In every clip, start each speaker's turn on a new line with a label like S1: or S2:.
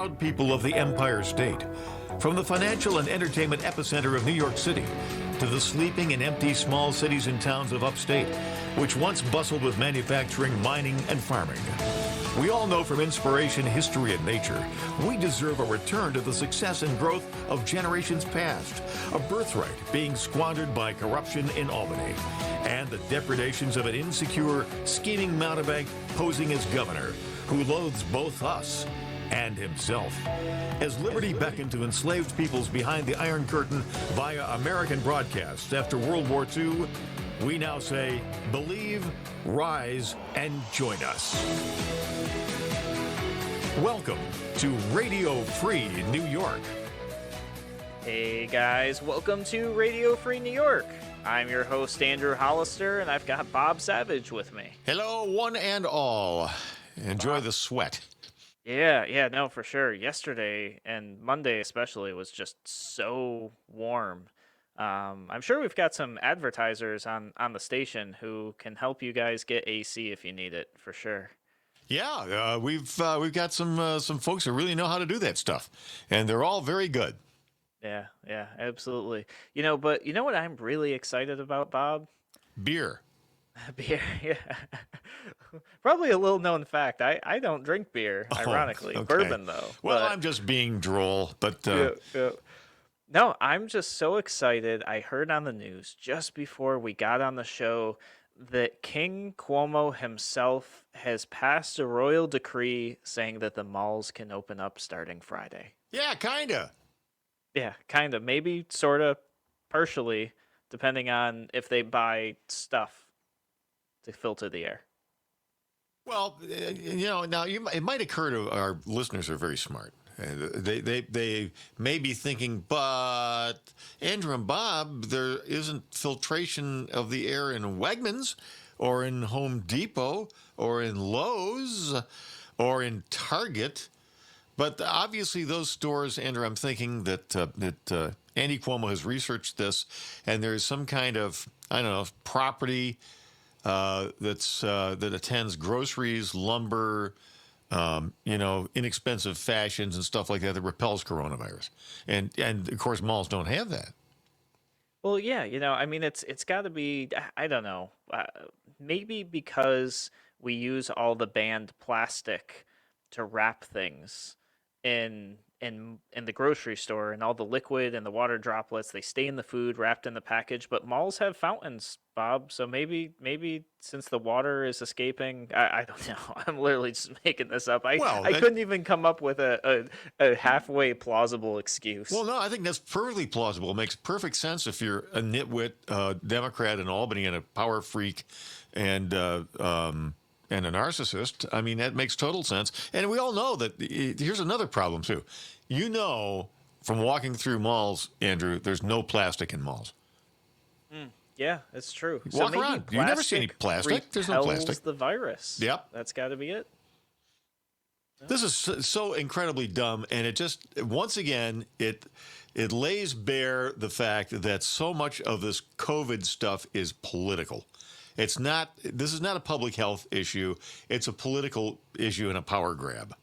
S1: Proud people of the Empire State. From the financial and entertainment epicenter of New York City to the sleeping and empty small cities and towns of upstate, which once bustled with manufacturing, mining, and farming. We all know from inspiration, history, and nature, we deserve a return to the success and growth of generations past, a birthright being squandered by corruption in Albany, and the depredations of an insecure, scheming mountebank posing as governor, who loathes both us and himself. As liberty beckoned to enslaved peoples behind the Iron Curtain via American broadcasts after World War II, we now say, believe, rise, and join us. Welcome to Radio Free New York.
S2: Hey guys, welcome to Radio Free New York. I'm your host, Andrew Hollister, and I've got Bob Savage with me.
S1: Hello, one and all. Enjoy the sweat.
S2: Yeah, no, for sure. Yesterday and Monday especially was just so warm. I'm sure we've got some advertisers on the station who can help you guys get AC if you need it, for sure.
S1: Yeah, we've got some folks who really know how to do that stuff, and they're all very good.
S2: Yeah, absolutely. But you know what I'm really excited about, Bob?
S1: Beer.
S2: Beer, yeah. Probably a little known fact. I don't drink beer, ironically.
S1: Okay.
S2: Bourbon, though.
S1: Well, I'm just being droll, but...
S2: Yeah. No, I'm just so excited. I heard on the news just before we got on the show that King Cuomo himself has passed a royal decree saying that the malls can open up starting Friday.
S1: Yeah, kinda.
S2: Yeah, kind of. Maybe, sort of, partially, depending on if they buy stuff to filter the air.
S1: Well, now it might occur to our listeners who are very smart. They may be thinking, but Andrew and Bob, there isn't filtration of the air in Wegmans or in Home Depot or in Lowe's or in Target. But obviously those stores, Andrew, I'm thinking that Andy Cuomo has researched this, and there's some kind of, I don't know, property that attends groceries, lumber, inexpensive fashions and stuff like that repels coronavirus. And of course, malls don't have that.
S2: Well, yeah, it's got to be, I don't know, maybe because we use all the banned plastic to wrap things in the grocery store, and all the liquid and the water droplets, they stay in the food wrapped in the package. But malls have fountains, Bob, so maybe since the water is escaping, I don't know. I'm literally just making this up. I couldn't even come up with a halfway plausible excuse.
S1: Well, no, I think that's perfectly plausible. It makes perfect sense if you're a nitwit Democrat in Albany and a power freak and a narcissist. I mean, that makes total sense. And we all know that here's another problem, too. From walking through malls, Andrew, there's no plastic in malls.
S2: Yeah, it's true.
S1: Walk around. You never see any plastic. There's no plastic.
S2: The virus.
S1: Yep.
S2: That's got to be it.
S1: This is so incredibly dumb, and it just, once again, it lays bare the fact that so much of this COVID stuff is political. This is not a public health issue. It's a political issue and a power grab.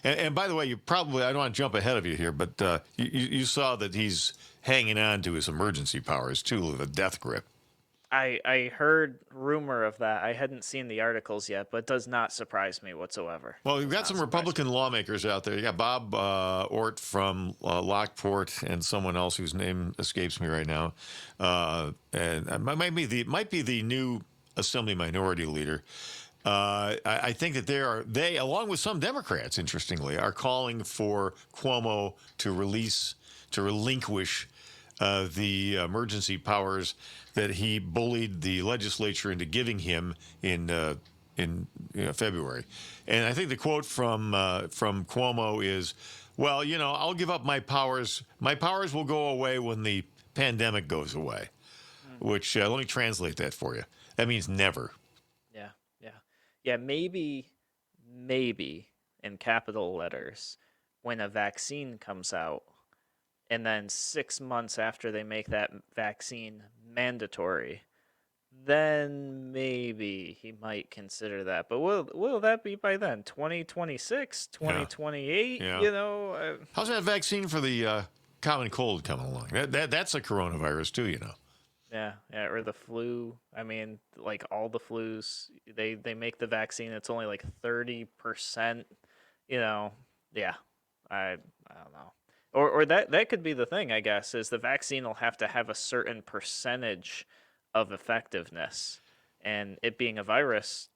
S1: And by the way, I don't want to jump ahead of you here, but you saw that he's hanging on to his emergency powers, too, with a death grip.
S2: I heard rumor of that. I hadn't seen the articles yet, but it does not surprise me whatsoever.
S1: Well, you've got some Republican lawmakers out there. You got Bob Ort from Lockport and someone else whose name escapes me right now. And it might be the new Assembly Minority Leader. I think that they, along with some Democrats, interestingly, are calling for Cuomo to relinquish the emergency powers that he bullied the legislature into giving him in February. And I think the quote from Cuomo is, well, I'll give up my powers. My powers will go away when the pandemic goes away, which let me translate that for you. That means never.
S2: Yeah, maybe in capital letters when a vaccine comes out, and then 6 months after they make that vaccine mandatory, then maybe he might consider that. But will that be by then? 2026,
S1: Yeah,
S2: 2028,
S1: yeah.
S2: you know?
S1: How's that vaccine for the common cold coming along? That's a coronavirus too, you know.
S2: Yeah, yeah, or the flu. I mean, like all the flus, they make the vaccine. It's only like 30%. You know, yeah. I don't know. Or that could be the thing. I guess is the vaccine will have to have a certain percentage of effectiveness, and it being a virus,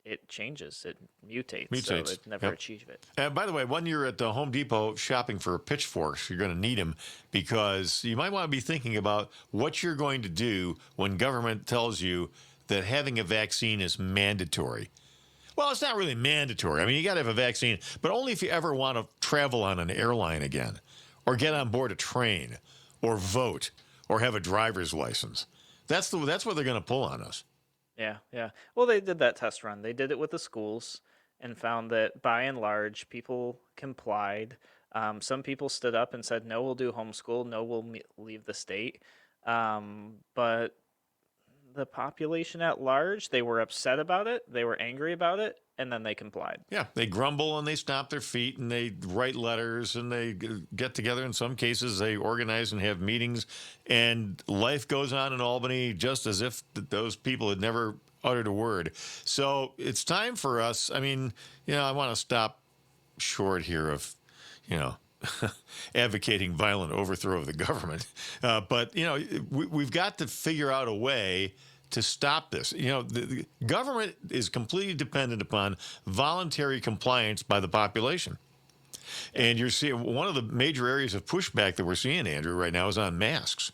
S2: it changes, it mutates, so
S1: Mutates.
S2: it never
S1: Yep.
S2: achieve it.
S1: And by the way, when you're at the Home Depot shopping for pitchforks, you're going to need them because you might want to be thinking about what you're going to do when government tells you that having a vaccine is mandatory. Well, it's not really mandatory. I mean, you got to have a vaccine, but only if you ever want to travel on an airline again, or get on board a train, or vote, or have a driver's license. That's what they're going to pull on us.
S2: Yeah, yeah. Well, they did that test run. They did it with the schools and found that by and large, people complied. Some people stood up and said, "No, we'll do homeschool. No, we'll leave the state." But the population at large, they were upset about it. They were angry about it, and then they complied.
S1: Yeah, they grumble and they stomp their feet and they write letters and they get together. In some cases, they organize and have meetings, and life goes on in Albany just as if those people had never uttered a word. So it's time for us. I mean, I want to stop short here of, you know, advocating violent overthrow of the government. But, we've got to figure out a way to stop this. The government is completely dependent upon voluntary compliance by the population. And you're seeing one of the major areas of pushback that we're seeing, Andrew, right now is on masks.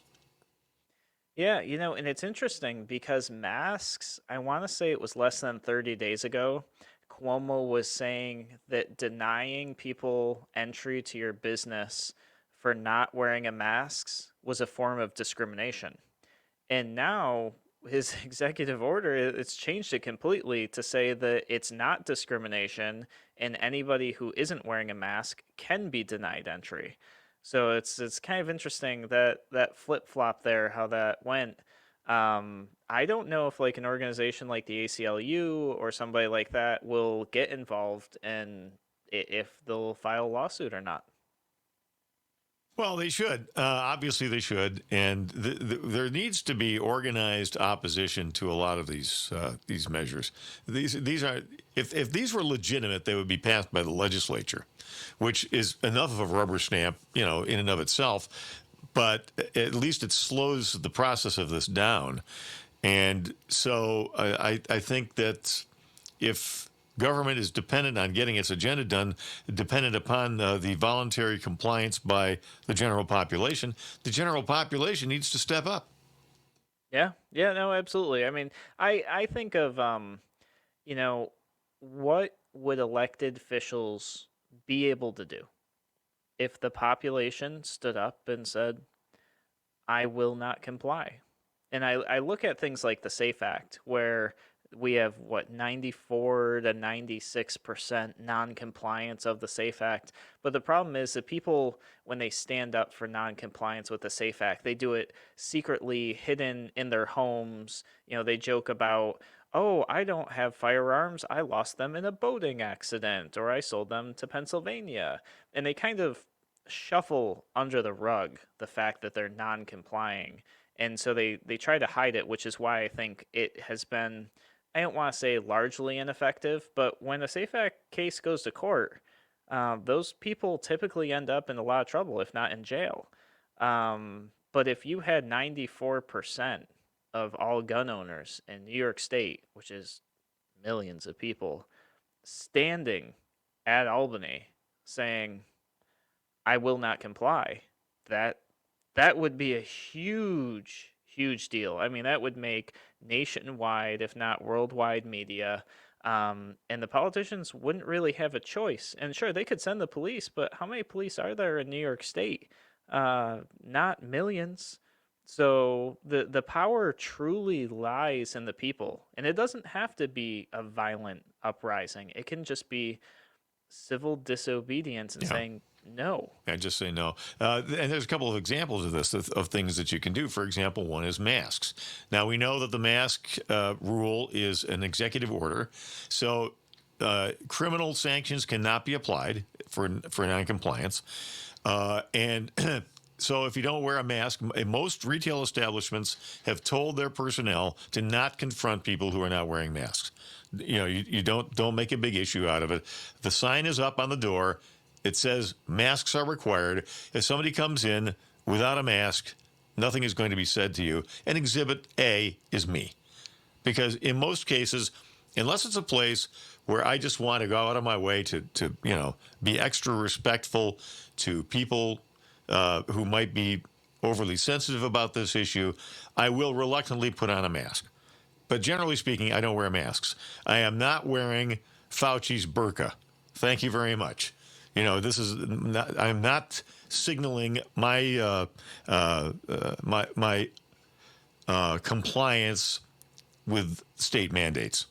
S2: Yeah, and it's interesting because masks, I want to say it was less than 30 days ago, Cuomo was saying that denying people entry to your business for not wearing a mask was a form of discrimination. And now his executive order, it's changed it completely to say that it's not discrimination and anybody who isn't wearing a mask can be denied entry. So it's kind of interesting that flip-flop there, how that went. I don't know if like an organization like the ACLU or somebody like that will get involved and if they'll file a lawsuit or not.
S1: Well, they should. Obviously, they should, and there needs to be organized opposition to a lot of these measures. These are if these were legitimate, they would be passed by the legislature, which is enough of a rubber stamp, in and of itself. But at least it slows the process of this down, and so I think that if government is dependent on getting its agenda done, dependent upon the voluntary compliance by the general population. The general population needs to step up.
S2: Yeah, yeah, no, absolutely. I mean, I think of you know, what would elected officials be able to do if the population stood up and said, I will not comply? And I look at things like the SAFE Act, where we have what 94 to 96% non-compliance of the SAFE Act. But the problem is that people, when they stand up for non-compliance with the SAFE Act, they do it secretly, hidden in their homes. They joke about, oh, I don't have firearms. I lost them in a boating accident, or I sold them to Pennsylvania. And they kind of shuffle under the rug the fact that they're non-complying, and so they try to hide it, which is why I think it has been, I don't want to say largely ineffective, but when a SAFE Act case goes to court, those people typically end up in a lot of trouble, if not in jail. But if you had 94% of all gun owners in New York State, which is millions of people, standing at Albany saying, I will not comply, that that would be a huge, huge deal. I mean, that would make nationwide, if not worldwide, media. And the politicians wouldn't really have a choice. And sure, they could send the police, but how many police are there in New York State? Not millions. So the power truly lies in the people, and it doesn't have to be a violent uprising. It can just be civil disobedience and
S1: Yeah.
S2: saying No.
S1: I just say no. And there's a couple of examples of this, of things that you can do. For example, one is masks. Now, we know that the mask rule is an executive order. So criminal sanctions cannot be applied for noncompliance. And so if you don't wear a mask, most retail establishments have told their personnel to not confront people who are not wearing masks. You don't make a big issue out of it. The sign is up on the door. It says masks are required. If somebody comes in without a mask, nothing is going to be said to you. And Exhibit A is me. Because in most cases, unless it's a place where I just want to go out of my way to be extra respectful to people who might be overly sensitive about this issue, I will reluctantly put on a mask. But generally speaking, I don't wear masks. I am not wearing Fauci's burqa. Thank you very much. This is not, I'm not signaling my compliance with state mandates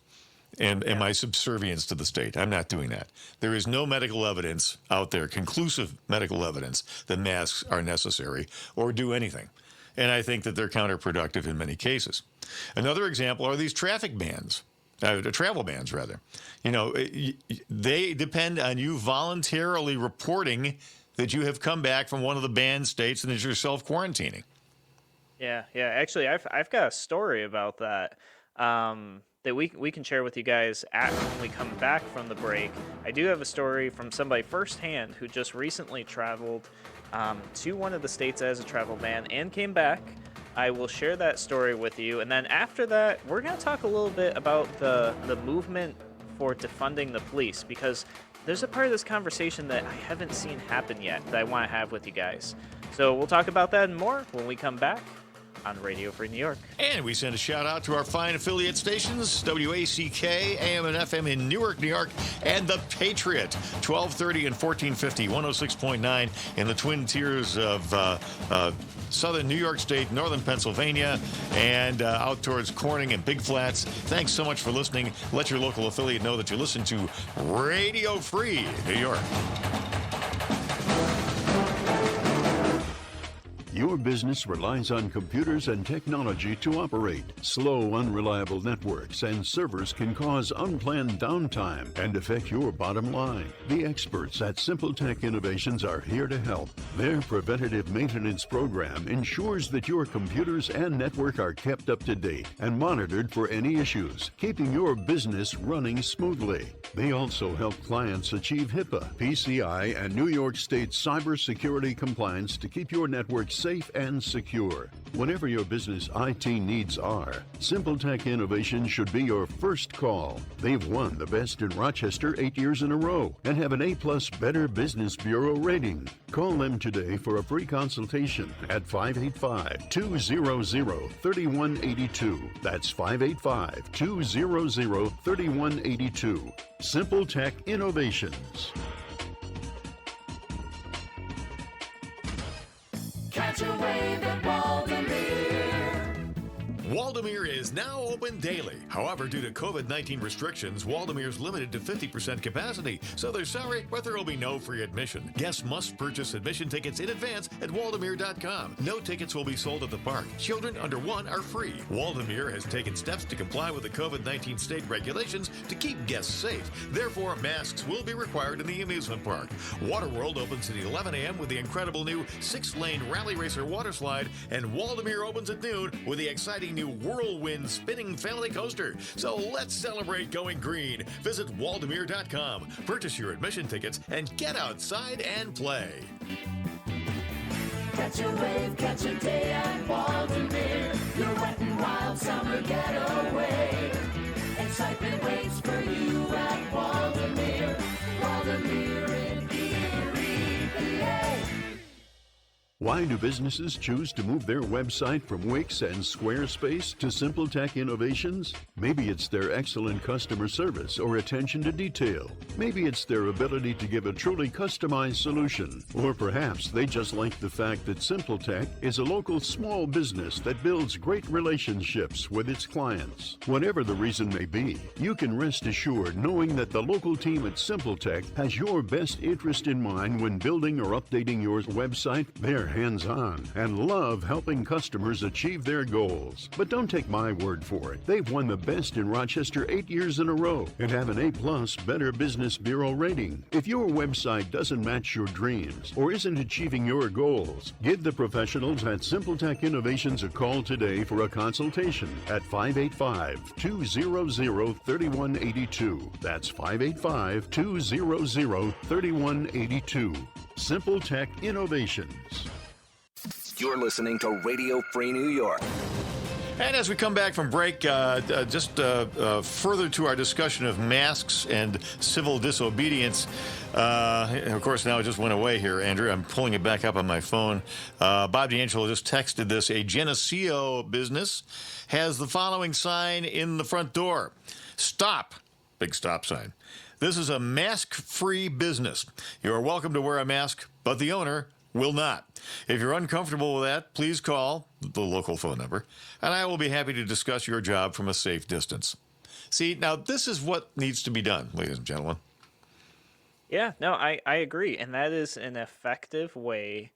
S1: and my subservience to the state. I'm not doing that. There is no medical evidence out there, conclusive medical evidence, that masks are necessary or do anything. And I think that they're counterproductive in many cases. Another example are these traffic bans. Travel bans, rather. They depend on you voluntarily reporting that you have come back from one of the banned states and that you're self-quarantining.
S2: Yeah. Actually, I've got a story about that that we can share with you guys when we come back from the break. I do have a story from somebody firsthand who just recently traveled to one of the states as a travel ban and came back. I will share that story with you. And then after that, we're going to talk a little bit about the movement for defunding the police, because there's a part of this conversation that I haven't seen happen yet that I want to have with you guys. So we'll talk about that and more when we come back on Radio Free New York.
S1: And we send a shout out to our fine affiliate stations, WACK, AM and FM in Newark, New York, and The Patriot, 1230 and 1450, 106.9 in the Twin Tiers of southern New York State, northern Pennsylvania, and out towards Corning and Big Flats. Thanks so much for listening. Let your local affiliate know that you listen to Radio Free New York.
S3: Your business relies on computers and technology to operate. Slow, unreliable networks and servers can cause unplanned downtime and affect your bottom line. The experts at Simple Tech Innovations are here to help. Their preventative maintenance program ensures that your computers and network are kept up to date and monitored for any issues, keeping your business running smoothly. They also help clients achieve HIPAA, PCI, and New York State cybersecurity compliance to keep your network safe and secure. Whatever your business IT needs are, Simple Tech Innovation should be your first call. They've won the best in Rochester 8 years in a row and have an A+ Better Business Bureau rating. Call them today for a free consultation at 585-200-3182. That's 585-200-3182. Simple Tech Innovations.
S4: Catch a wave at Waldameer.
S1: Waldameer is now open daily. However, due to COVID-19 restrictions, Waldameer's limited to 50% capacity, so they're sorry, but there will be no free admission. Guests must purchase admission tickets in advance at waldameer.com. No tickets will be sold at the park. Children under 1 are free. Waldameer has taken steps to comply with the COVID-19 state regulations to keep guests safe. Therefore, masks will be required in the amusement park. Waterworld opens at 11 a.m. with the incredible new 6-lane Rally Racer water slide, and Waldameer opens at noon with the exciting new Whirlwind spinning family coaster. So let's celebrate going green. Visit waldameer.com. Purchase your admission tickets and get outside and play.
S4: Catch a wave, catch a day at Waldameer. Your wet and wild summer getaway. Excitement waits for you at Waldameer. Waldameer in Erie, PA.
S3: Why do businesses choose to move their website from Wix and Squarespace to Simple Tech Innovations? Maybe it's their excellent customer service or attention to detail. Maybe it's their ability to give a truly customized solution. Or perhaps they just like the fact that Simple Tech is a local small business that builds great relationships with its clients. Whatever the reason may be, you can rest assured knowing that the local team at Simple Tech has your best interest in mind when building or updating your website. They're hands-on and love helping customers achieve their goals. But don't take my word for it. They've won the best in Rochester 8 years in a row and have an A+ Better Business Bureau rating. If your website doesn't match your dreams or isn't achieving your goals, give the professionals at Simple Tech Innovations a call today for a consultation at 585-200-3182. That's 585-200-3182. Simple Tech Innovations.
S5: You're listening to Radio Free New York.
S1: And as we come back from break, just further to our discussion of masks and civil disobedience. Of course, now it just went away here, Andrew. I'm pulling it back up on my phone. Bob D'Angelo just texted this. A Geneseo business has the following sign in the front door. Stop. Big stop sign. This is a mask-free business. You are welcome to wear a mask, but the owner will not. If you're uncomfortable with that, please call the local phone number, and I will be happy to discuss your job from a safe distance. See, now this is what needs to be done, ladies and gentlemen.
S2: Yeah, no, I agree. And that is an effective way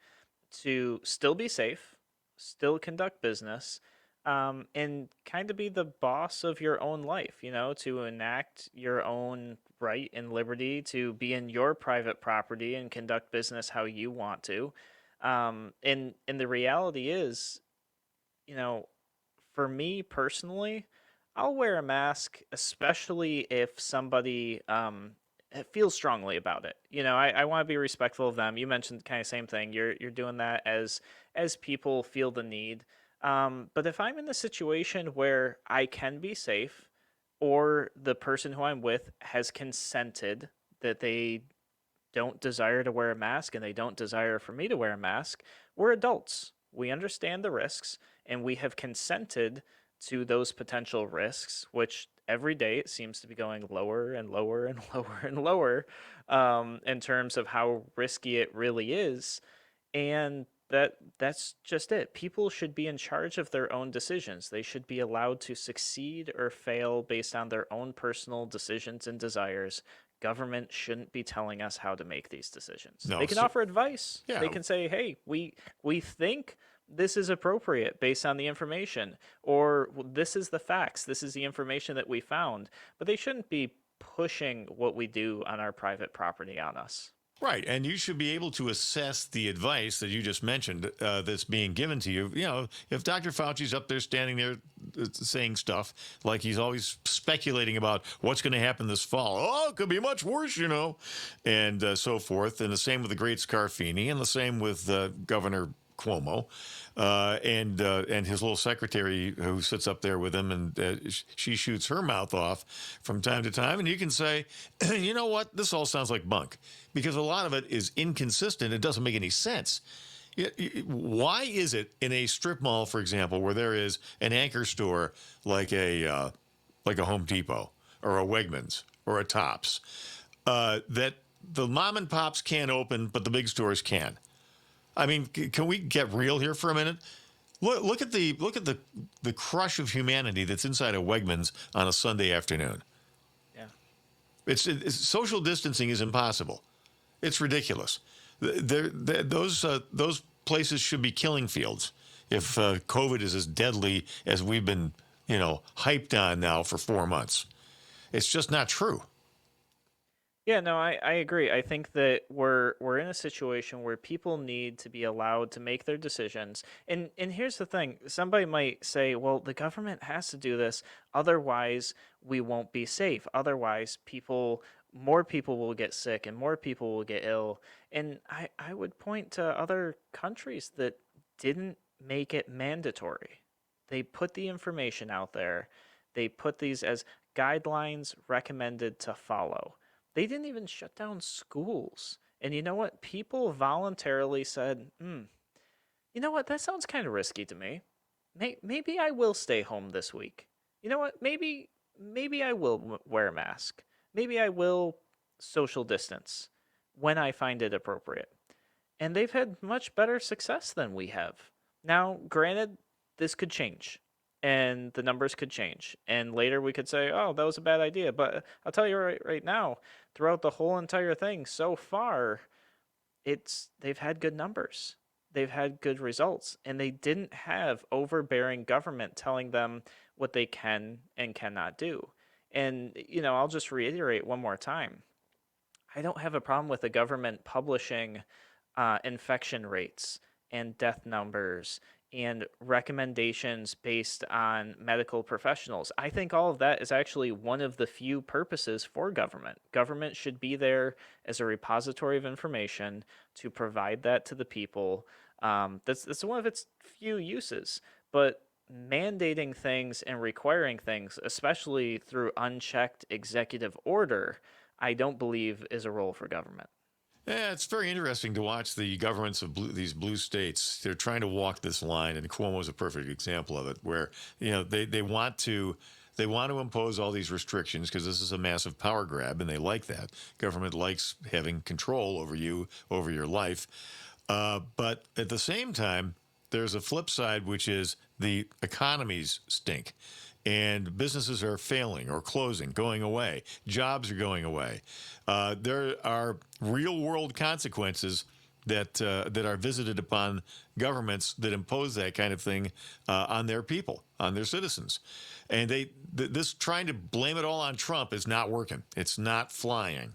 S2: to still be safe, still conduct business, and kind of be the boss of your own life, to enact your own right and liberty to be in your private property and conduct business how you want to. And the reality is, for me personally, I'll wear a mask, especially if somebody feels strongly about it. I want to be respectful of them. You mentioned kind of same thing. You're doing that as people feel the need. But if I'm in a situation where I can be safe, or the person who I'm with has consented that they don't desire to wear a mask and they don't desire for me to wear a mask, we're adults. We understand the risks, and we have consented to those potential risks, which every day it seems to be going lower and lower and lower and lower in terms of how risky it really is. And that's just it. People should be in charge of their own decisions. They should be allowed to succeed or fail based on their own personal decisions and desires. Government shouldn't be telling us how to make these decisions.
S1: No,
S2: they can offer advice.
S1: Yeah.
S2: They can say, hey, we think this is appropriate based on the information, or this is the facts, this is the information that we found. But they shouldn't be pushing what we do on our private property on us.
S1: Right, and you should be able to assess the advice that you just mentioned that's being given to you. If Dr. Fauci's up there standing there saying stuff like he's always speculating about what's going to happen this fall. Oh, it could be much worse, and so forth. And the same with the great Scarfini, and the same with Governor Cuomo, and his little secretary who sits up there with him, and she shoots her mouth off from time to time. And you can say, you know what, this all sounds like bunk, because a lot of it is inconsistent. It doesn't make any sense. Why is it in a strip mall, for example, where there is an anchor store like a Home Depot or a Wegmans or a Tops, that the mom and pops can't open, but the big stores can? I mean, can we get real here for a minute? Look at the crush of humanity that's inside of Wegmans on a Sunday afternoon.
S2: Yeah,
S1: It's social distancing is impossible. It's ridiculous. Those places should be killing fields if COVID is as deadly as we've been, hyped on now for 4 months. It's just not true.
S2: Yeah, no, I agree. I think that we're in a situation where people need to be allowed to make their decisions. And here's the thing. Somebody might say, well, the government has to do this, otherwise we won't be safe. Otherwise more people will get sick and more people will get ill. And I would point to other countries that didn't make it mandatory. They put the information out there. They put these as guidelines recommended to follow. They didn't even shut down schools. And you know what? People voluntarily said, You know what? That sounds kind of risky to me. Maybe I will stay home this week. You know what? Maybe I will wear a mask. Maybe I will social distance when I find it appropriate. And they've had much better success than we have. Now, granted, this could change and the numbers could change. And later we could say, oh, that was a bad idea. But I'll tell you right now, throughout the whole entire thing so far, they've had good numbers. They've had good results, and they didn't have overbearing government telling them what they can and cannot do. And I'll just reiterate one more time. I don't have a problem with the government publishing infection rates and death numbers and recommendations based on medical professionals. I think all of that is actually one of the few purposes for government. Government should be there as a repository of information to provide that to the people. That's one of its few uses. But mandating things and requiring things, especially through unchecked executive order, I don't believe is a role for government.
S1: Yeah, it's very interesting to watch the governments of these blue states. They're trying to walk this line, and Cuomo is a perfect example of it, where they want to impose all these restrictions because this is a massive power grab, and they like that. Government likes having control over you, over your life, but at the same time, there's a flip side, which is the economies stink. And businesses are failing or closing, going away. Jobs are going away. There are real-world consequences that are visited upon governments that impose that kind of thing on their people, on their citizens. And this trying to blame it all on Trump is not working. It's not flying.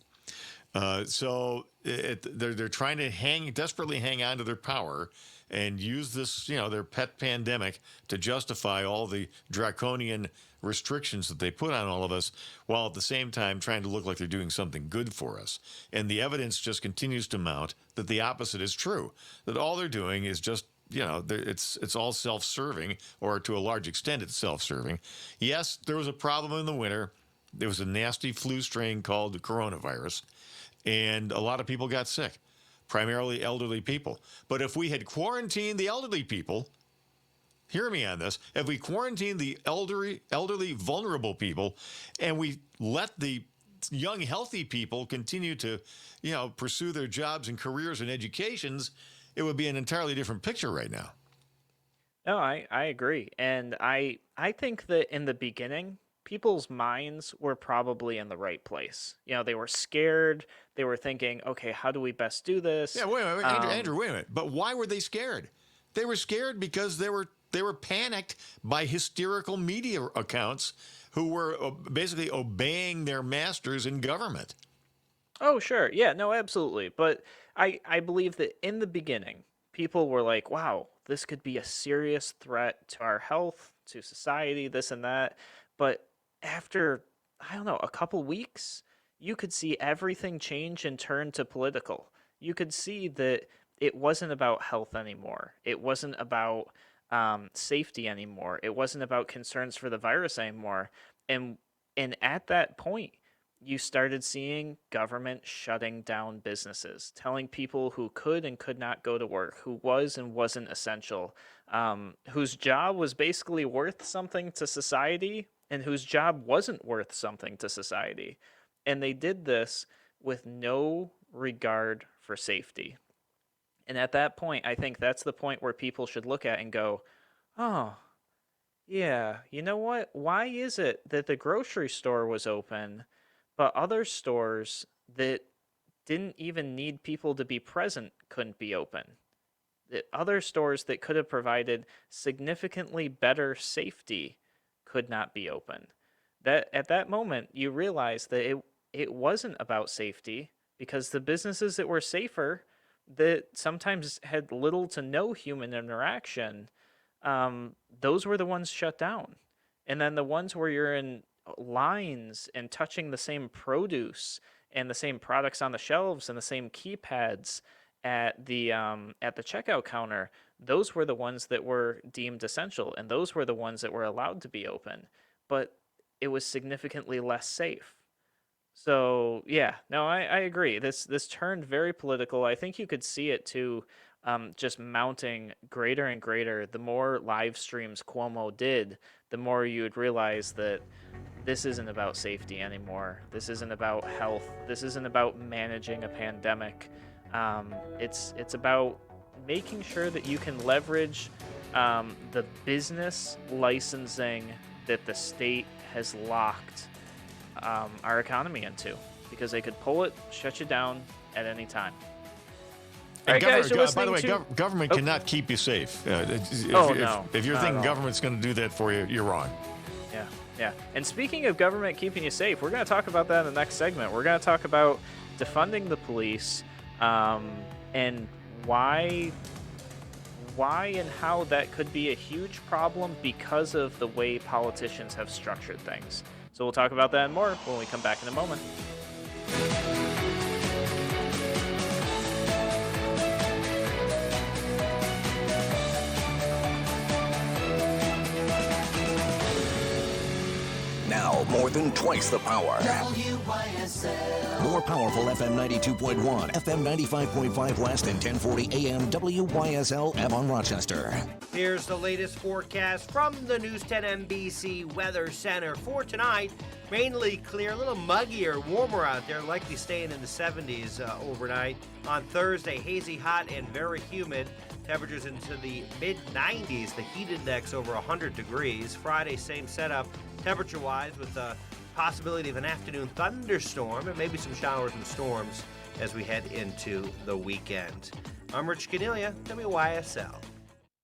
S1: So they're trying to desperately hang on to their power and use this, their pet pandemic to justify all the draconian restrictions that they put on all of us, while at the same time trying to look like they're doing something good for us. And the evidence just continues to mount that the opposite is true, that all they're doing is just it's all self-serving, or to a large extent it's self-serving. Yes, there was a problem in the winter. There was a nasty flu strain called the coronavirus, and a lot of people got sick, primarily elderly people. But if we had quarantined the elderly people, hear me on this, if we quarantined the elderly vulnerable people, and we let the young, healthy people continue to, pursue their jobs and careers and educations, it would be an entirely different picture right now.
S2: No, I agree. And I think that in the beginning, people's minds were probably in the right place. They were scared. They were thinking, okay, how do we best do this?
S1: Yeah, wait a minute, Andrew, wait a minute. But why were they scared? They were scared because they were panicked by hysterical media accounts who were basically obeying their masters in government.
S2: Oh, sure. Yeah, no, absolutely. But I believe that in the beginning, people were like, wow, this could be a serious threat to our health, to society, this and that. But after, I don't know, a couple weeks, you could see everything change and turn to political. You could see that it wasn't about health anymore. It wasn't about safety anymore. It wasn't about concerns for the virus anymore. And and at that point, you started seeing government shutting down businesses, telling people who could and could not go to work, who was and wasn't essential, whose job was basically worth something to society, and whose job wasn't worth something to society. And they did this with no regard for safety. And at that point, I think that's the point where people should look at and go, oh, yeah, you know what? Why is it that the grocery store was open, but other stores that didn't even need people to be present couldn't be open? The other stores that could have provided significantly better safety could not be open. That at that moment you realize that it wasn't about safety, because the businesses that were safer, that sometimes had little to no human interaction, those were the ones shut down. And then the ones where you're in lines and touching the same produce and the same products on the shelves and the same keypads at the checkout counter, those were the ones that were deemed essential, and those were the ones that were allowed to be open. But it was significantly less safe. So yeah, no, I agree. This turned very political. I think you could see it too just mounting greater and greater. The more live streams Cuomo did, the more you would realize that this isn't about safety anymore. This isn't about health. This isn't about managing a pandemic. It's about making sure that you can leverage the business licensing that the state has locked our economy into, because they could pull it, shut you down at any time. All right, guys, you're
S1: by the way,
S2: listening to...
S1: government cannot keep you safe. If you're
S2: not
S1: thinking government's going to do that for you, you're wrong.
S2: Yeah. And speaking of government keeping you safe, we're going to talk about that in the next segment. We're going to talk about defunding the police, and why and how that could be a huge problem because of the way politicians have structured things. So we'll talk about that and more when we come back in a moment.
S5: Now, more than twice the power.
S4: WYSL.
S5: More powerful FM 92.1, FM 95.5 West, and 1040 AM WYSL Avon Rochester.
S6: Here's the latest forecast from the News 10 NBC Weather Center for tonight. Mainly clear, a little muggier, warmer out there, likely staying in the 70s overnight. On Thursday, hazy, hot, and very humid. Temperatures into the mid-90s, the heat index over 100 degrees. Friday, same setup temperature-wise, with the possibility of an afternoon thunderstorm and maybe some showers and storms as we head into the weekend. I'm Rich Cornelia, WYSL.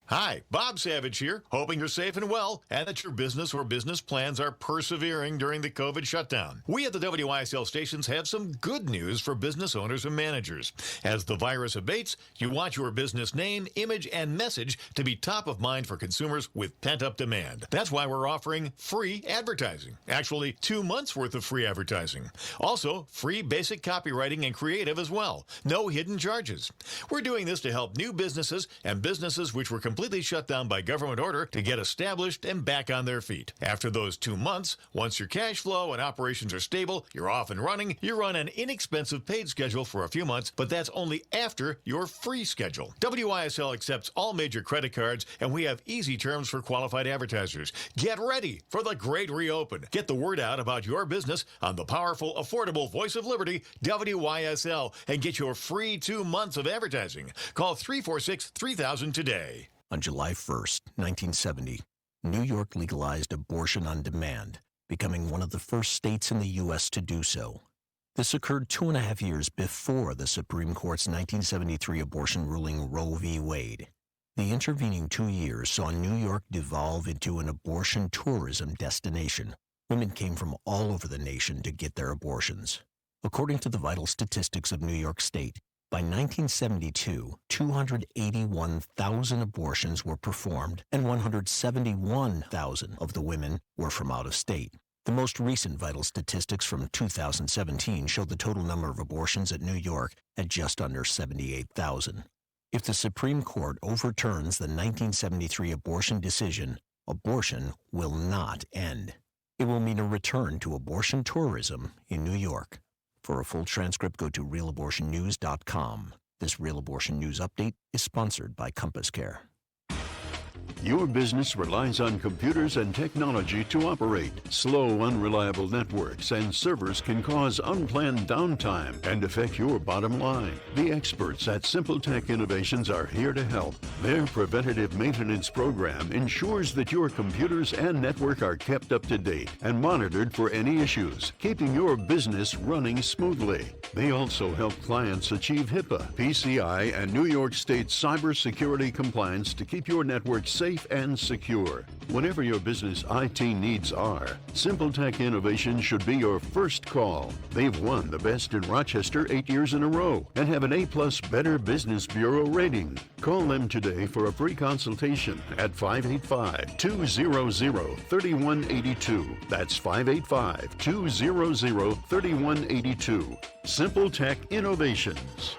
S1: Hi, Bob Savage here, hoping you're safe and well and that your business or business plans are persevering during the COVID shutdown. We at the WYSL stations have some good news for business owners and managers. As the virus abates, you want your business name, image, and message to be top of mind for consumers with pent-up demand. That's why we're offering free advertising. Actually, 2 months worth of free advertising. Also, free basic copywriting and creative as well. No hidden charges. We're doing this to help new businesses and businesses which were completely shut down by government order to get established and back on their feet. After those 2 months, once your cash flow and operations are stable, you're off and running, you run an inexpensive paid schedule for a few months, but that's only after your free schedule. WYSL accepts all major credit cards, and we have easy terms for qualified advertisers. Get ready for the great reopen. Get the word out about your business on the powerful, affordable voice of liberty, WYSL, and get your free 2 months of advertising. Call 346-3000 today.
S7: On July 1st, 1970, New York legalized abortion on demand, becoming one of the first states in the U.S. to do so. This occurred 2.5 years before the Supreme Court's 1973 abortion ruling Roe v. Wade. The intervening 2 years saw New York devolve into an abortion tourism destination. Women came from all over the nation to get their abortions. According to the vital statistics of New York State, by 1972, 281,000 abortions were performed, and 171,000 of the women were from out of state. The most recent vital statistics from 2017 show the total number of abortions at New York at just under 78,000. If the Supreme Court overturns the 1973 abortion decision, abortion will not end. It will mean a return to abortion tourism in New York. For a full transcript, go to realabortionnews.com. This Real Abortion News update is sponsored by Compass Care.
S3: Your business relies on computers and technology to operate. Slow, unreliable networks and servers can cause unplanned downtime and affect your bottom line. The experts at Simple Tech Innovations are here to help. Their preventative maintenance program ensures that your computers and network are kept up to date and monitored for any issues, keeping your business running smoothly. They also help clients achieve HIPAA, PCI, and New York State cybersecurity compliance to keep your network safe and secure. Whatever your business IT needs are, Simple Tech Innovation should be your first call. They've won the Best in Rochester 8 years in a row and have an A+ Better Business Bureau rating. Call them today for a free consultation at 585-200-3182. That's 585-200-3182. Simple Tech Innovations.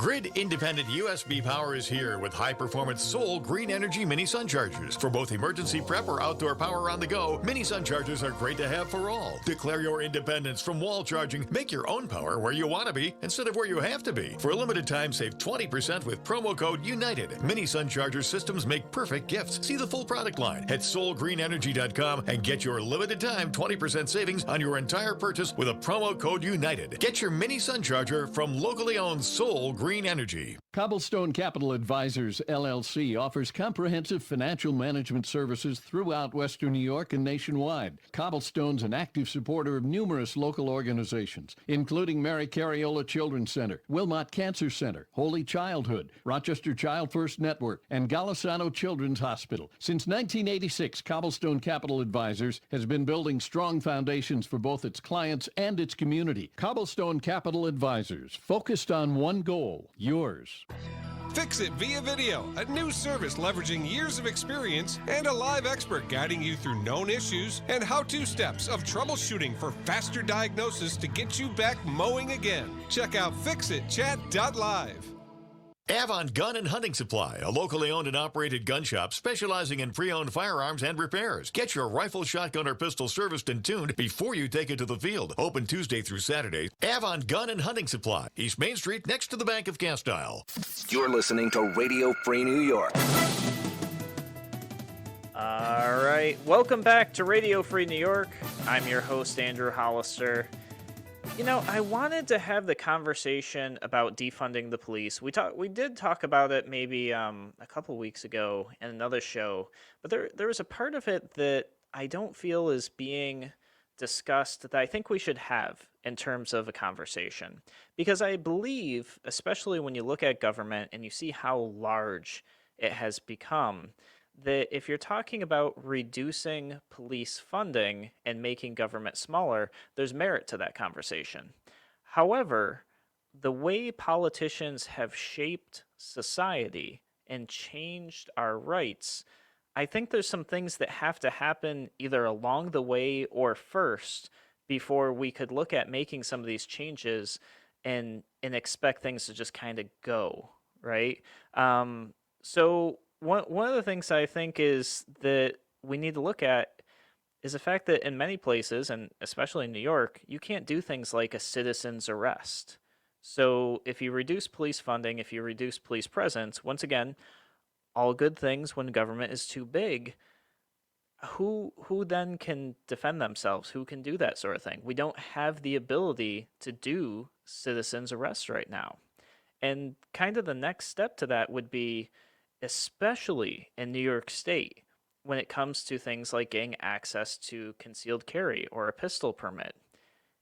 S1: Grid-independent USB power is here with high-performance Soul Green Energy Mini Sun Chargers. For both emergency prep or outdoor power on the go, Mini Sun Chargers are great to have for all. Declare your independence from wall charging. Make your own power where you want to be instead of where you have to be. For a limited time, save 20% with promo code UNITED. Mini Sun Charger systems make perfect gifts. See the full product line at soulgreenenergy.com and get your limited time 20% savings on your entire purchase with a promo code UNITED. Get your Mini Sun Charger from locally owned Soul Green Energy.
S8: Cobblestone Capital Advisors, LLC, offers comprehensive financial management services throughout Western New York and nationwide. Cobblestone's an active supporter of numerous local organizations, including Mary Cariola Children's Center, Wilmot Cancer Center, Holy Childhood, Rochester Child First Network, and Golisano Children's Hospital. Since 1986, Cobblestone Capital Advisors has been building strong foundations for both its clients and its community. Cobblestone Capital Advisors, focused on one goal, yours.
S9: Fix It via video, a new service leveraging years of experience and a live expert guiding you through known issues and how-to steps of troubleshooting for faster diagnosis to get you back mowing again. Check out fixitchat.live.
S1: Avon Gun and Hunting Supply, a locally owned and operated gun shop specializing in pre-owned firearms and repairs. Get your rifle, shotgun, or pistol serviced and tuned before you take it to the field. Open Tuesday through Saturday. Avon Gun and Hunting Supply, East Main Street, next to the Bank of Castile.
S5: You're listening to Radio Free New York.
S2: All right, welcome back to Radio Free New York. I'm your host, Andrew Hollister. You know, I wanted to have the conversation about defunding the police. We did talk about it maybe a couple weeks ago in another show, but there was a part of it that I don't feel is being discussed that I think we should have in terms of a conversation. Because I believe, especially when you look at government and you see how large it has become, that if you're talking about reducing police funding and making government smaller, there's merit to that conversation. However, the way politicians have shaped society and changed our rights, I think there's some things that have to happen either along the way or first before we could look at making some of these changes and expect things to just kind of go, right? So one of the things I think is that we need to look at is the fact that in many places, and especially in New York, you can't do things like a citizen's arrest. So if you reduce police funding, if you reduce police presence, once again, all good things when government is too big, who then can defend themselves? Who can do that sort of thing? We don't have the ability to do citizen's arrest right now. And kind of the next step to that would be, especially in New York State, when it comes to things like getting access to concealed carry or a pistol permit.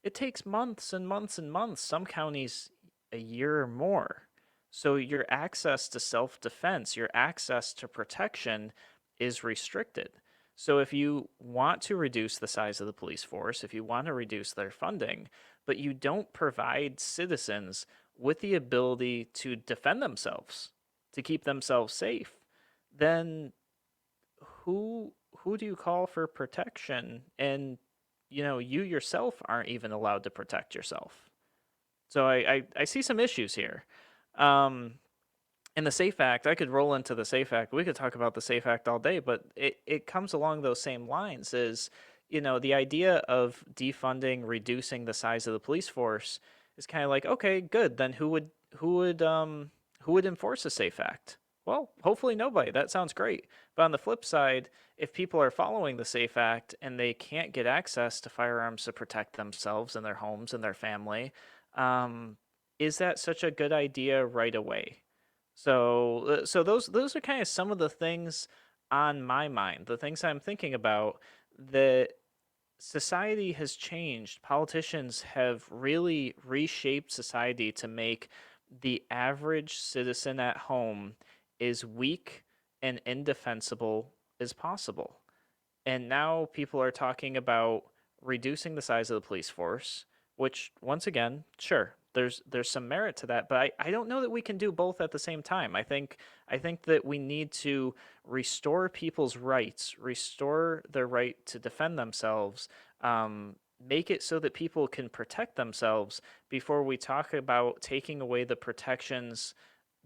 S2: It takes months and months and months, some counties a year or more. So your access to self-defense, your access to protection is restricted. So if you want to reduce the size of the police force, if you want to reduce their funding, but you don't provide citizens with the ability to defend themselves, to keep themselves safe, then who do you call for protection? And you yourself aren't even allowed to protect yourself. So I see some issues here. In the SAFE Act, I could roll into the SAFE Act. We could talk about the SAFE Act all day, but it comes along those same lines. Is the idea of defunding, reducing the size of the police force is kind of like, okay, good. Then who would enforce the SAFE Act? Well, hopefully nobody. That sounds great. But on the flip side, if people are following the SAFE Act and they can't get access to firearms to protect themselves and their homes and their family, is that such a good idea right away? So those are kind of some of the things on my mind, the things I'm thinking about, that society has changed. Politicians have really reshaped society to make the average citizen at home as weak and indefensible as possible. And now people are talking about reducing the size of the police force, which, once again, sure, there's some merit to that, but I don't know that we can do both at the same time. I think that we need to restore people's rights, restore their right to defend themselves, make it so that people can protect themselves before we talk about taking away the protections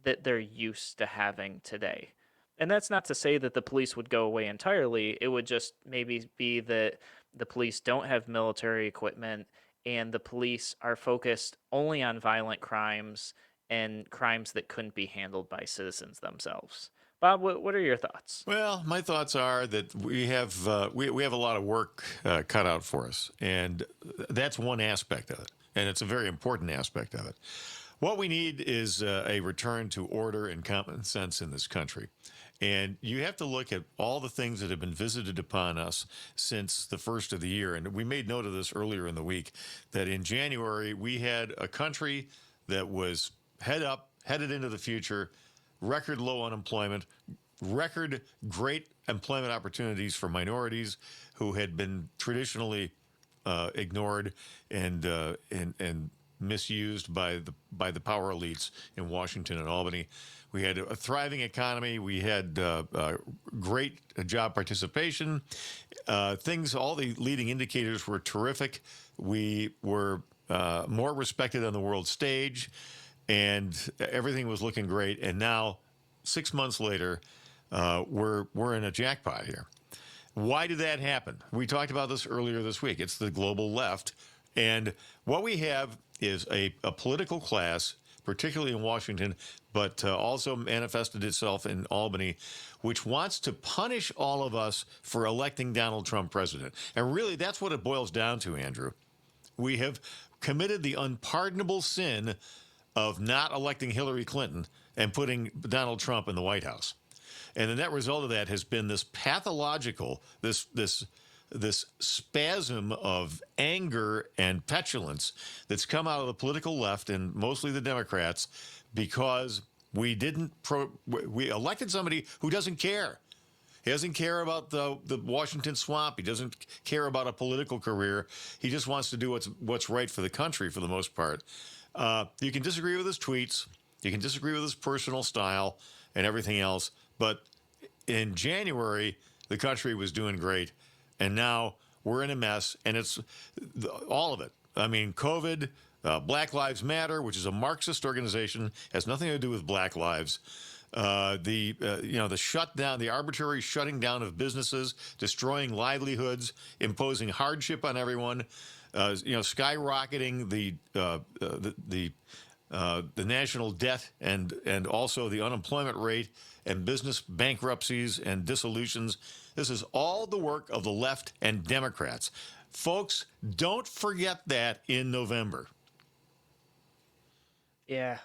S2: that they're used to having today. And that's not to say that the police would go away entirely. It would just maybe be that the police don't have military equipment and the police are focused only on violent crimes and crimes that couldn't be handled by citizens themselves. Bob, what are your thoughts?
S1: Well, my thoughts are that we have we have a lot of work cut out for us, and that's one aspect of it, and it's a very important aspect of it. What we need is a return to order and common sense in this country. And you have to look at all the things that have been visited upon us since the first of the year. And we made note of this earlier in the week, that in January, we had a country that was headed into the future, record low unemployment, record great employment opportunities for minorities who had been traditionally ignored and misused by the power elites in Washington and Albany. We had a thriving economy. We had great job participation. All the leading indicators were terrific. We were more respected on the world stage, and everything was looking great. And now, 6 months later, we're in a jackpot here. Why did that happen? We talked about this earlier this week. It's the global left. And what we have is a political class, particularly in Washington, but also manifested itself in Albany, which wants to punish all of us for electing Donald Trump president. And really, that's what it boils down to, Andrew. We have committed the unpardonable sin of not electing Hillary Clinton and putting Donald Trump in the White House. And the net result of that has been this pathological, this spasm of anger and petulance that's come out of the political left and mostly the Democrats because we elected somebody who doesn't care. He doesn't care about the Washington swamp. He doesn't care about a political career. He just wants to do what's right for the country for the most part. You can disagree with his tweets. You can disagree with his personal style and everything else. But in January, the country was doing great. And now we're in a mess, and it's all of it. I mean, COVID, Black Lives Matter, which is a Marxist organization, has nothing to do with Black lives. The shutdown, the arbitrary shutting down of businesses, destroying livelihoods, imposing hardship on everyone, skyrocketing the national debt and also the unemployment rate and business bankruptcies and dissolutions. This is all the work of the left and Democrats. Folks, don't forget that in November.
S2: Yeah.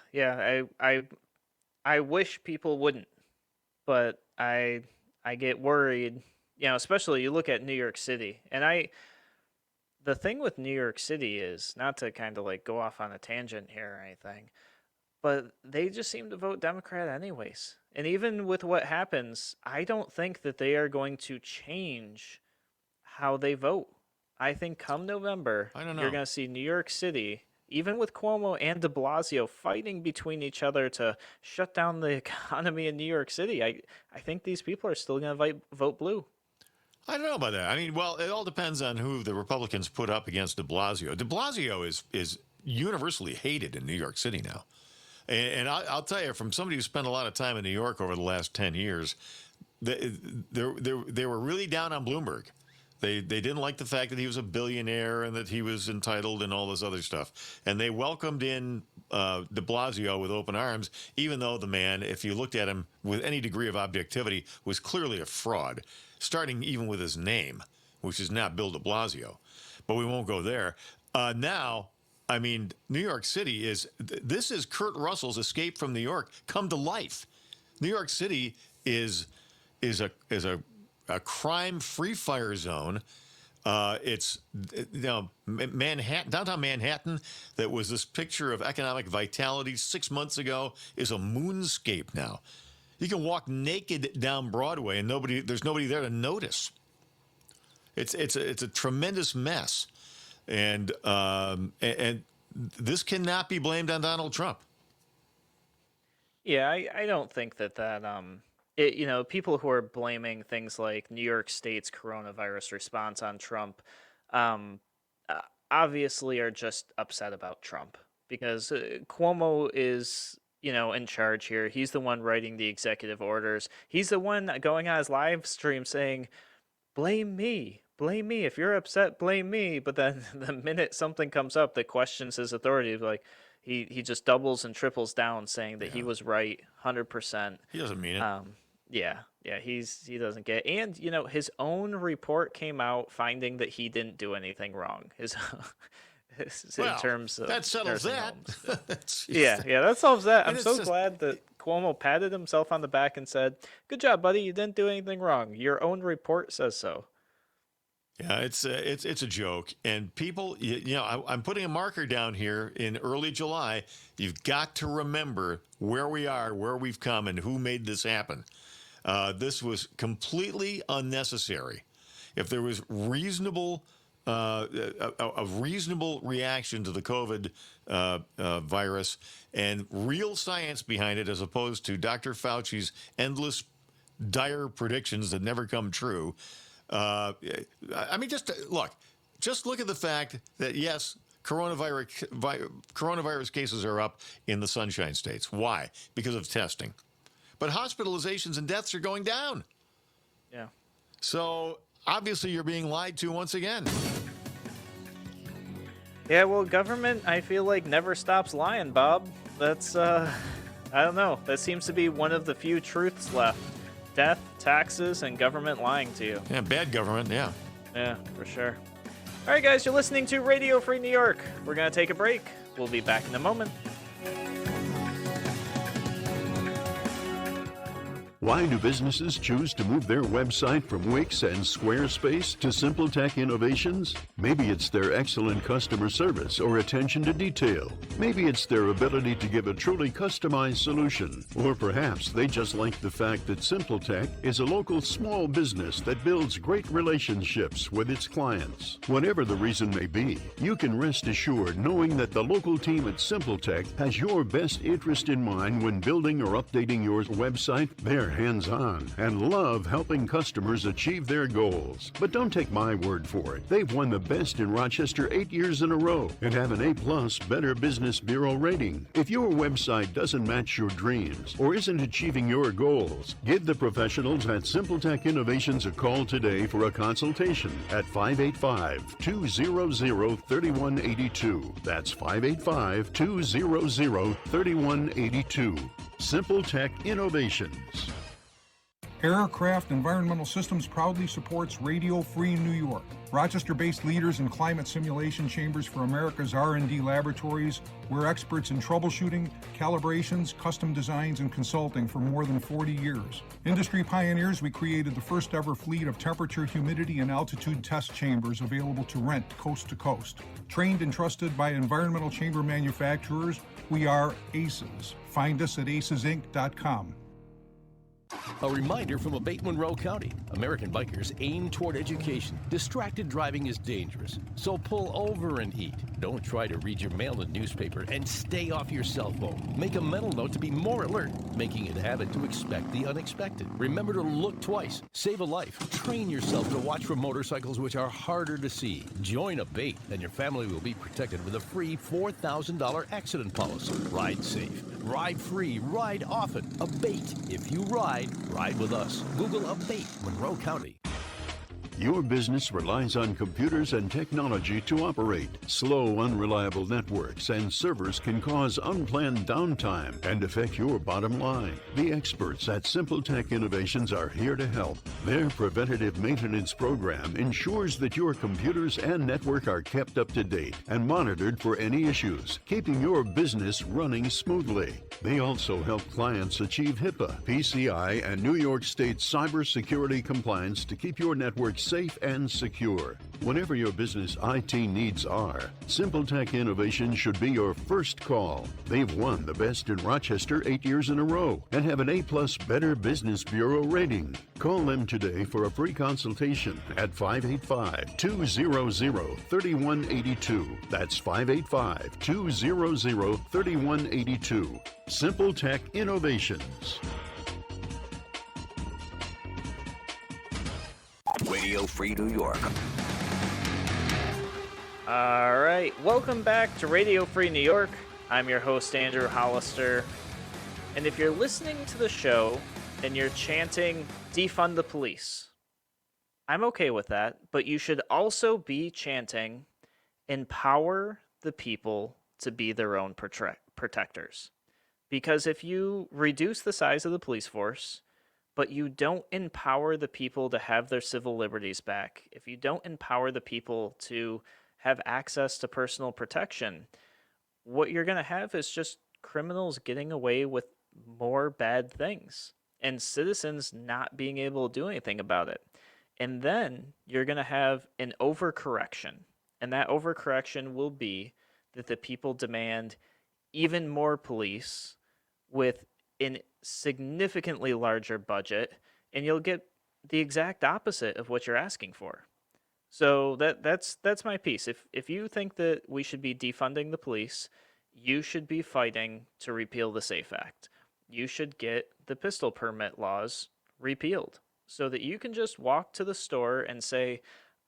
S2: I wish people wouldn't, but I get worried. Especially you look at New York City, and the thing with New York City is, not to kind of like go off on a tangent here or anything, but they just seem to vote Democrat anyways. And even with what happens, I don't think that they are going to change how they vote. I think come November,
S1: I don't know.
S2: You're going to see New York City, even with Cuomo and de Blasio fighting between each other to shut down the economy in New York City. I think these people are still going to vote blue.
S1: I don't know about that. I mean, well, it all depends on who the Republicans put up against de Blasio. De Blasio is universally hated in New York City now. And I'll tell you, from somebody who spent a lot of time in New York over the last 10 years, they were really down on Bloomberg. They didn't like the fact that he was a billionaire and that he was entitled and all this other stuff. And they welcomed in de Blasio with open arms, even though the man, if you looked at him with any degree of objectivity, was clearly a fraud, starting even with his name, which is not Bill de Blasio. But we won't go there. Now, I mean, New York City this is Kurt Russell's Escape from New York come to life. New York City is a crime free fire zone. It's Manhattan, downtown Manhattan, that was this picture of economic vitality 6 months ago, is a moonscape now. You can walk naked down Broadway and there's nobody there to notice. It's a tremendous mess. And this cannot be blamed on Donald Trump.
S2: Yeah, I don't think that people who are blaming things like New York State's coronavirus response on Trump, obviously are just upset about Trump because Cuomo is, in charge here. He's the one writing the executive orders. He's the one going on his live stream saying, blame me. Blame me. If you're upset, blame me. But then the minute something comes up that questions his authority, like he just doubles and triples down saying that he was right 100%.
S1: He doesn't mean it.
S2: Yeah, he doesn't get. And his own report came out finding that he didn't do anything wrong. In terms of
S1: that settles that.
S2: Yeah, that solves that. I'm so glad that Cuomo patted himself on the back and said, "Good job, buddy. You didn't do anything wrong. Your own report says so."
S1: Yeah, it's a joke, and people, I'm putting a marker down here in early July. You've got to remember where we are, where we've come, and who made this happen. This was completely unnecessary. If there was reasonable, a reasonable reaction to the COVID virus and real science behind it, as opposed to Dr. Fauci's endless, dire predictions that never come true. Just look at the fact that, yes, coronavirus cases are up in the Sunshine States. Why? Because of testing. But hospitalizations and deaths are going down.
S2: Yeah.
S1: So, obviously, you're being lied to once again.
S2: Yeah, well, government, I feel like, never stops lying, Bob. That's, I don't know. That seems to be one of the few truths left. Death, taxes, and government lying to you.
S1: Yeah, bad government, yeah.
S2: Yeah, for sure. All right, guys, you're listening to Radio Free New York. We're going to take a break. We'll be back in a moment.
S3: Why do businesses choose to move their website from Wix and Squarespace to Simple Tech Innovations? Maybe it's their excellent customer service or attention to detail. Maybe it's their ability to give a truly customized solution. Or perhaps they just like the fact that Simple Tech is a local small business that builds great relationships with its clients. Whatever the reason may be, you can rest assured knowing that the local team at Simple Tech has your best interest in mind when building or updating your website. They're hands-on and love helping customers achieve their goals. But don't take my word for it. They've won the best in Rochester 8 years in a row and have an A+ Better Business Bureau rating. If your website doesn't match your dreams or isn't achieving your goals, give the professionals at Simple Tech Innovations a call today for a consultation at 585-200-3182. That's 585-200-3182. Simple Tech Innovations.
S10: Aircraft Environmental Systems proudly supports Radio Free New York. Rochester-based leaders in climate simulation chambers for America's R&D laboratories. We're experts in troubleshooting, calibrations, custom designs, and consulting for more than 40 years. Industry pioneers, we created the first ever fleet of temperature, humidity, and altitude test chambers available to rent coast to coast. Trained and trusted by environmental chamber manufacturers, we are ACES. Find us at acesinc.com.
S8: A reminder from Abate Monroe County. American bikers aim toward education. Distracted driving is dangerous, so pull over and eat. Don't try to read your mail and newspaper, and stay off your cell phone. Make a mental note to be more alert, making it a habit to expect the unexpected. Remember to look twice. Save a life. Train yourself to watch for motorcycles which are harder to see. Join Abate, and your family will be protected with a free $4,000 accident policy. Ride safe. Ride free. Ride often. Abate. If you ride with us. Google Abate Monroe County.
S3: Your business relies on computers and technology to operate. Slow, unreliable networks and servers can cause unplanned downtime and affect your bottom line. The experts at Simple Tech Innovations are here to help. Their preventative maintenance program ensures that your computers and network are kept up to date and monitored for any issues, keeping your business running smoothly. They also help clients achieve HIPAA, PCI, and New York State cybersecurity compliance to keep your network safe and secure. Whatever your business IT needs are, Simple Tech Innovation should be your first call. They've won the best in Rochester 8 years in a row and have an A+ Better Business Bureau rating. Call them today for a free consultation at 585-200-3182. That's 585-200-3182. Simple Tech Innovations.
S5: Radio Free New York.
S2: All right, welcome back to Radio Free New York. I'm your host, Andrew Hollister. And if you're listening to the show and you're chanting, defund the police, I'm okay with that, but you should also be chanting, empower the people to be their own protectors. Because if you reduce the size of the police force, but you don't empower the people to have their civil liberties back, if you don't empower the people to have access to personal protection, what you're going to have is just criminals getting away with more bad things and citizens not being able to do anything about it. And then you're going to have an overcorrection. And that overcorrection will be that the people demand even more police with a significantly larger budget, and you'll get the exact opposite of what you're asking for. So that's my piece. If you think that we should be defunding the police, you should be fighting to repeal the SAFE Act. You should get the pistol permit laws repealed so that you can just walk to the store and say,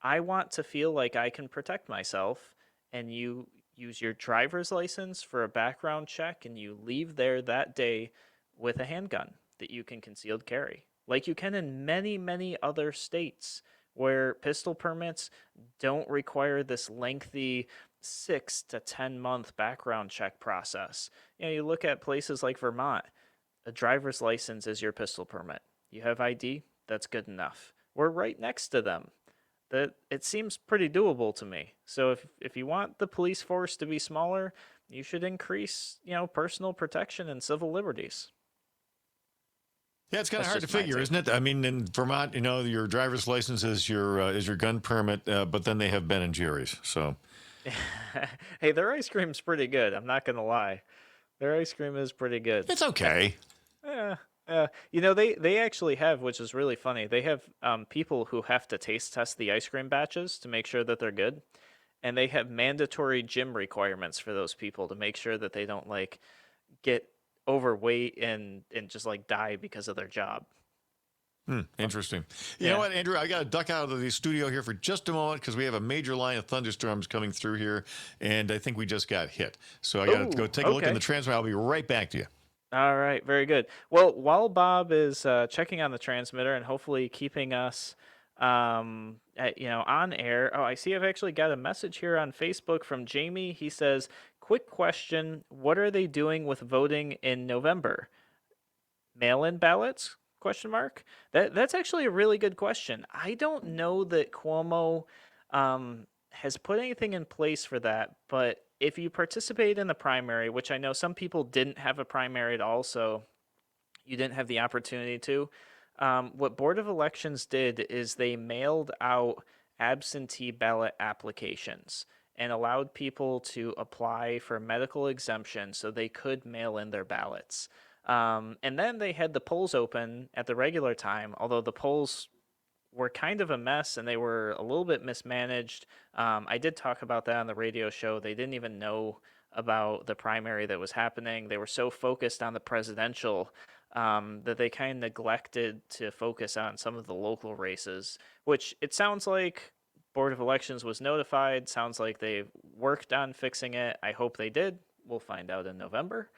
S2: I want to feel like I can protect myself, and you use your driver's license for a background check, and you leave there that day with a handgun that you can concealed carry, like you can in many, many other states where pistol permits don't require this lengthy 6 to 10 month background check process. You know, you look at places like Vermont, a driver's license is your pistol permit. You have ID, that's good enough. We're right next to them. That it seems pretty doable to me. So if you want the police force to be smaller, you should increase, personal protection and civil liberties.
S1: Yeah, it's kind of hard to figure, isn't it? I mean, in Vermont, your driver's license is your gun permit, but then they have Ben and Jerry's. So,
S2: hey, their ice cream's pretty good. I'm not gonna lie, their ice cream is pretty good.
S1: It's okay.
S2: Yeah. They actually have, which is really funny. They have people who have to taste test the ice cream batches to make sure that they're good, and they have mandatory gym requirements for those people to make sure that they don't get overweight and just die because of their job.
S1: Interesting. You know what, Andrew? I got to duck out of the studio here for just a moment because we have a major line of thunderstorms coming through here, and I think we just got hit. So I got to go take a look in the transmitter. I'll be right back to you.
S2: All right, very good. Well, while Bob is checking on the transmitter and hopefully keeping us, on air. Oh, I see. I've actually got a message here on Facebook from Jamie. He says, "Quick question: what are they doing with voting in November? Mail-in ballots? Question mark. That's actually a really good question. I don't know that Cuomo has put anything in place for that, but if you participate in the primary, which I know some people didn't have a primary at all, so you didn't have the opportunity to, what Board of Elections did is they mailed out absentee ballot applications and allowed people to apply for medical exemption so they could mail in their ballots. And then they had the polls open at the regular time, although the polls were kind of a mess and they were a little bit mismanaged. I did talk about that on the radio show. They didn't even know about the primary that was happening. They were so focused on the presidential that they kind of neglected to focus on some of the local races, which it sounds like Board of Elections was notified. Sounds like they worked on fixing it. I hope they did. We'll find out in November.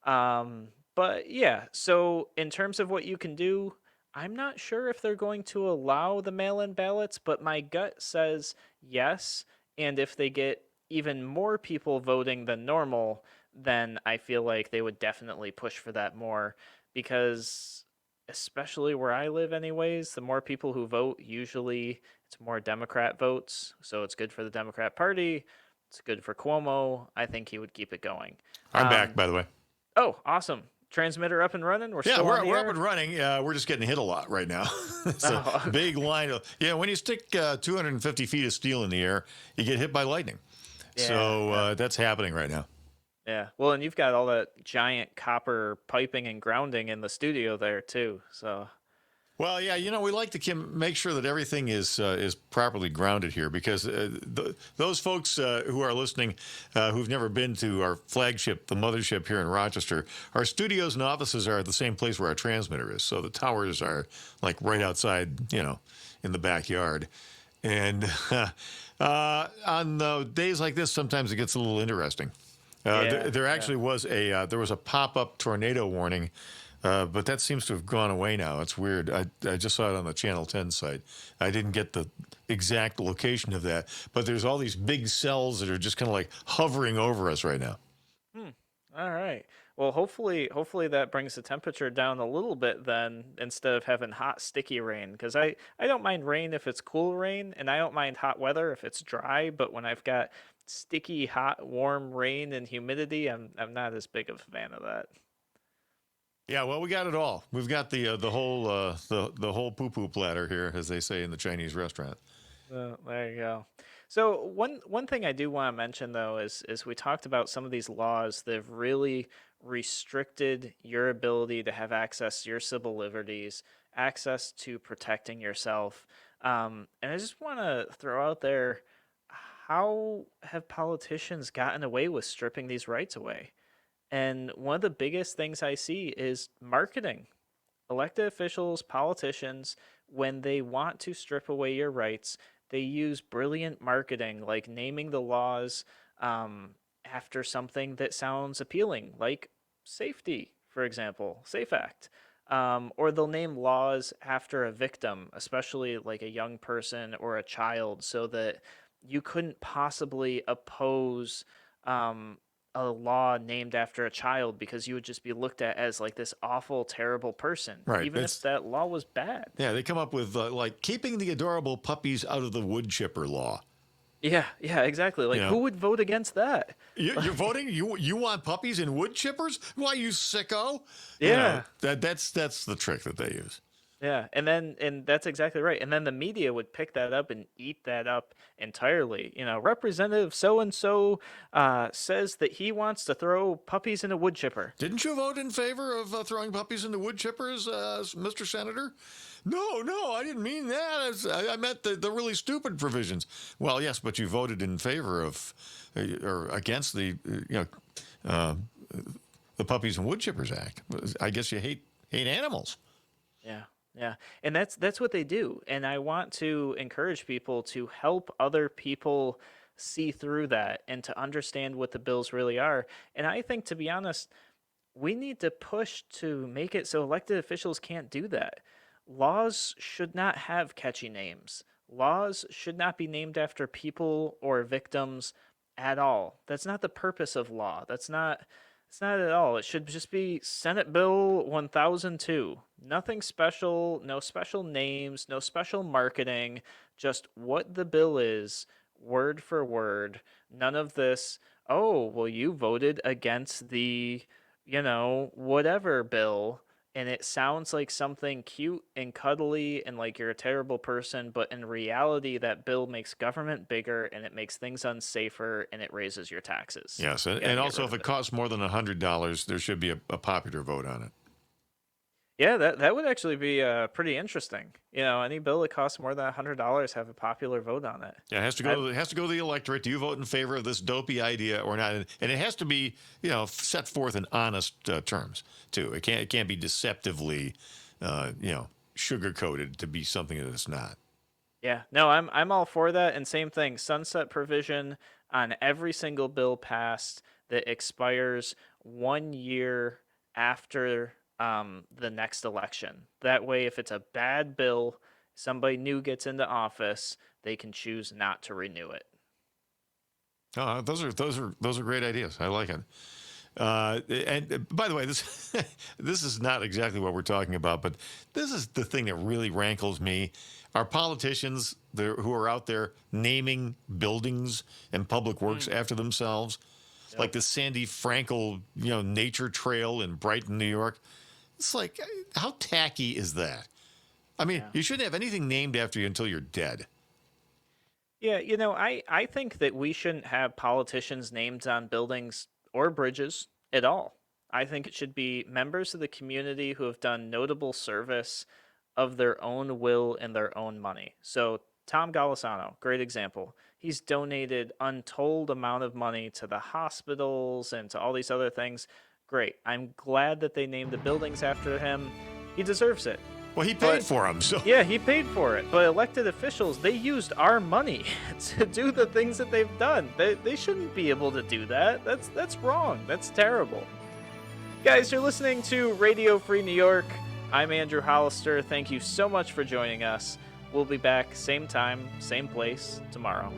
S2: But yeah, so in terms of what you can do, I'm not sure if they're going to allow the mail-in ballots, but my gut says yes. And if they get even more people voting than normal, then I feel like they would definitely push for that more, because especially where I live anyways, the more people who vote, usually it's more Democrat votes. So it's good for the Democrat Party. It's good for Cuomo. I think he would keep it going.
S1: I'm back, by the way.
S2: Oh, awesome. Transmitter up and running. We're
S1: we're up and running. We're just getting hit a lot right now. It's a big line of when you stick 250 feet of steel in the air, you get hit by lightning. Yeah, so that's happening right now.
S2: Yeah. Well, and you've got all that giant copper piping and grounding in the studio there too. So.
S1: Well, yeah, we like to make sure that everything is properly grounded here, because those folks who are listening who've never been to our flagship, the mothership here in Rochester, our studios and offices are at the same place where our transmitter is. So the towers are right outside, in the backyard. And on days like this, sometimes it gets a little interesting. There actually was a pop-up tornado warning, but that seems to have gone away now. It's weird. I just saw it on the Channel 10 site. I didn't get the exact location of that, but there's all these big cells that are just kind of like hovering over us right now.
S2: All right. Well, hopefully that brings the temperature down a little bit then, instead of having hot, sticky rain. Because I don't mind rain if it's cool rain, and I don't mind hot weather if it's dry. But when I've got sticky, hot, warm rain and humidity, I'm not as big of a fan of that.
S1: Yeah, well, we got it all. We've got the whole the whole poo-poo platter here, as they say in the Chinese restaurant.
S2: There you go. So one thing I do want to mention though is we talked about some of these laws that have really restricted your ability to have access to your civil liberties, access to protecting yourself. And I just want to throw out there, how have politicians gotten away with stripping these rights away? And one of the biggest things I see is marketing. Elected officials, politicians, when they want to strip away your rights, they use brilliant marketing, like naming the laws after something that sounds appealing, like safety, for example, Safe Act. Or they'll name laws after a victim, especially like a young person or a child, so that you couldn't possibly oppose a law named after a child, because you would just be looked at as like this awful, terrible person,
S1: Right.
S2: even if that law was bad.
S1: Yeah, they come up with like keeping the adorable puppies out of the wood chipper law.
S2: Yeah, exactly. Like, who would vote against that?
S1: You're voting? You want puppies in wood chippers? Why, you sicko?
S2: Yeah.
S1: That's the trick that they use.
S2: Yeah, and that's exactly right. And then the media would pick that up and eat that up entirely. Representative so and so says that he wants to throw puppies in a wood chipper.
S1: Didn't you vote in favor of throwing puppies into wood chippers, Mr. Senator? No, I didn't mean that. I meant the really stupid provisions. Well, yes, but you voted in favor of or against the Puppies and Wood Chippers Act. I guess you hate animals.
S2: Yeah, and that's what they do. And I want to encourage people to help other people see through that and to understand what the bills really are. And I think, to be honest, we need to push to make it so elected officials can't do that. Laws should not have catchy names. Laws should not be named after people or victims at all. That's not the purpose of law. It's not at all. It should just be Senate Bill 1002. Nothing special, no special names, no special marketing, just what the bill is, word for word. None of this, oh, well, you voted against the, whatever bill, and it sounds like something cute and cuddly and like you're a terrible person, but in reality, that bill makes government bigger and it makes things unsafer and it raises your taxes.
S1: Yes, and also if it costs more than $100, there should be a popular vote on it.
S2: Yeah, that would actually be pretty interesting. Any bill that costs more than $100 have a popular vote on it.
S1: Yeah, it has to go to the electorate. Do you vote in favor of this dopey idea or not? And it has to be, set forth in honest terms too. It can't be deceptively, sugar coated to be something that it's not.
S2: Yeah, no, I'm all for that. And same thing, sunset provision on every single bill passed that expires 1 year after the next election. That way, if it's a bad bill, somebody new gets into office, they can choose not to renew it.
S1: Those are great ideas. I like it. And by the way, this this is not exactly what we're talking about, but this is the thing that really rankles me. Our politicians who are out there naming buildings and public works after themselves, like the Sandy Frankel, nature trail in Brighton, New York. It's like, how tacky is that? I mean, you shouldn't have anything named after you until you're dead.
S2: Yeah, I think that we shouldn't have politicians named on buildings or bridges at all. I think it should be members of the community who have done notable service of their own will and their own money. So Tom Golisano, great example. He's donated untold amount of money to the hospitals and to all these other things. Great. I'm glad that they named the buildings after him. He deserves it.
S1: Well, he paid for them, so...
S2: Yeah, he paid for it. But elected officials, they used our money to do the things that they've done. They shouldn't be able to do that. That's wrong. That's terrible. Guys, you're listening to Radio Free New York. I'm Andrew Hollister. Thank you so much for joining us. We'll be back same time, same place tomorrow.